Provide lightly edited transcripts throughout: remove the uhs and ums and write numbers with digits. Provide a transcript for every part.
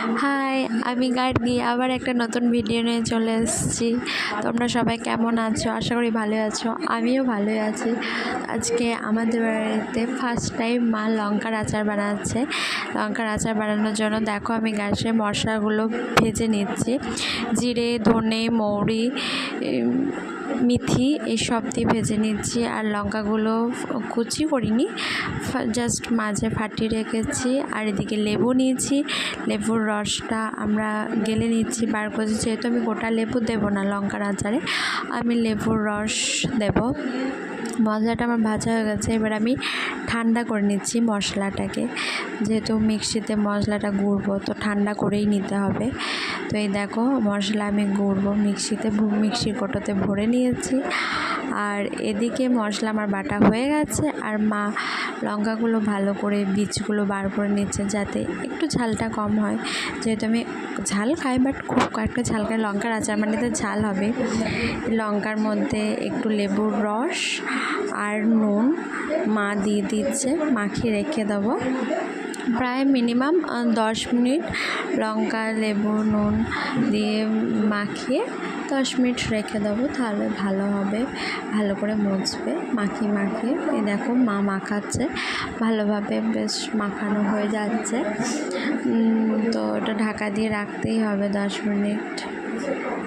High, আমি গার্গী আবার একটা নতুন ভিডিও নিয়ে চলে এসেছি। তোমরা সবাই কেমন আছো? আশা করি ভালো আছো। আমিও ভালোই আছি। আজকে আমাদের বাড়িতে ফার্স্ট টাইম মা লঙ্কার আচার বানাচ্ছে। লঙ্কার আচার বানানোর জন্য দেখো আমি গ্যাসে মশলাগুলো ভেজে নিচ্ছি। জিরে, ধনে, মৌরি, মেথি এইসব দিয়ে ভেজে নিচ্ছি। আর লঙ্কাগুলো কুচি করিনি, জাস্ট মাঝে ফাটিয়ে রেখেছি। আর এদিকে লেবু নিয়েছি, লেবুর রসটা আমরা গেলে নিচ্ছি বার করছি। যেহেতু আমি গোটা লেবু দেবো না লঙ্কার আচারে, আমি লেবুর রস দেব। মশলাটা আমার ভাজা হয়ে গেছে, এবার আমি ঠান্ডা করে নিচ্ছি মশলাটাকে। যেহেতু মিক্সিতে মশলাটা গুঁড়বো তো ঠান্ডা করেই নিতে হবে। তো এই দেখো মশলা আমি গুঁড়বো মিক্সিতে, মিক্সির কোটোতে ভরে নিয়েছি। আর এদিকে মশলা আমার বাটা হয়ে গেছে, আর মা লঙ্কাগুলো ভালো করে বীজগুলো বার করে নিচ্ছে যাতে একটু ঝালটা কম হয়। যেহেতু আমি ঝাল খাই, বাট খুব কয়েকটা ঝাল খাই, লঙ্কার আচার মানে তো ঝাল হবে। লঙ্কার মধ্যে একটু লেবুর রস আর নুন মা দিয়ে দিচ্ছে, মাখিয়ে রেখে দেবো প্রায় মিনিমাম 10 মিনিট। লঙ্কা, লেবু, নুন দিয়ে মাখিয়ে 10 মিনিট রেখে দেবো, তাহলে ভালো হবে, ভালো করে মুছবে। মাখিয়ে এই দেখো মা মাখাচ্ছে ভালোভাবে, বেশ মাখানো হয়ে যাচ্ছে। তো ওটা ঢাকা দিয়ে রাখতেই হবে 10 মিনিট।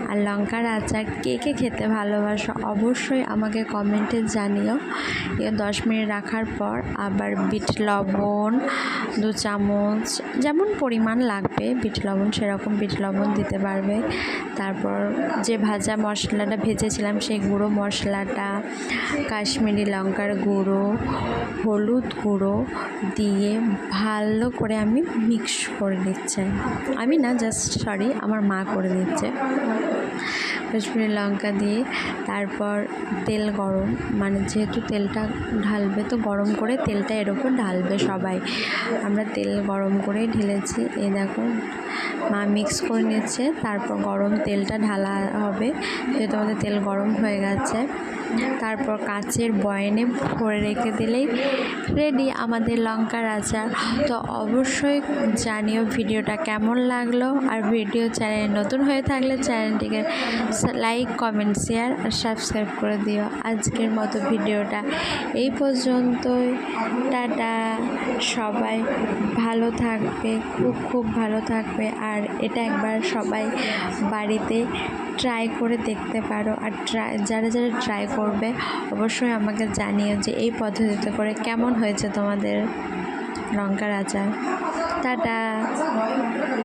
আর লঙ্কার আচার কে কে খেতে ভালোবাসো অবশ্যই আমাকে কমেন্টে জানিও। 10 মিনিট রাখার পর আবার বিট লবণ 2 চামচ, যেমন পরিমাণ লাগবে বিট লবণ সেরকম বিট লবণ দিতে পারবে। তারপর যে ভাজা মশলাটা ভেজেছিলাম সেই গুঁড়ো মশলাটা, কাশ্মীরি লঙ্কার গুঁড়ো, হলুদ গুঁড়ো দিয়ে ভালো করে আমি মিক্স করে দিচ্ছি। আমি না, আমার মা করে দিচ্ছে। কাশ্মীরি লঙ্কা দিয়ে তারপর তেল গরম, মানে যেহেতু তেলটা ঢালবে তো গরম করে তেলটা এর ওপর ঢালবে সবাই। আমরা তেল গরম করেই ঢেলেছি। এই দেখো মা মিক্স করে নিচ্ছে, তারপর গরম তেলটা ঢালা হবে। যেহেতু আমাদের তেল গরম হয়ে গেছে, তারপর কাচের বয়ামে ভরে রেখে দিলেই রেডি আমাদের লঙ্কার আচার। তো অবশ্যই জানিও ভিডিওটা কেমন লাগলো। আর ভিডিও চ্যানেল নতুন হয়ে থাকলে চ্যানেলটিকে লাইক, কমেন্ট, শেয়ার আর সাবস্ক্রাইব করে দিও। আজকের মতো ভিডিওটা এই পর্যন্তই। টাটা। সবাই ভালো থাকবে, খুব ভালো থাকবে। আর এটা একবার সবাই বাড়িতে ট্রাই করে দেখতে পারো। আর যারা ট্রাই করবে অবশ্যই আমাকে জানিও যে এই পদ্ধতিতে করে কেমন হয়েছে তোমাদের লঙ্কার আচার। টাটা।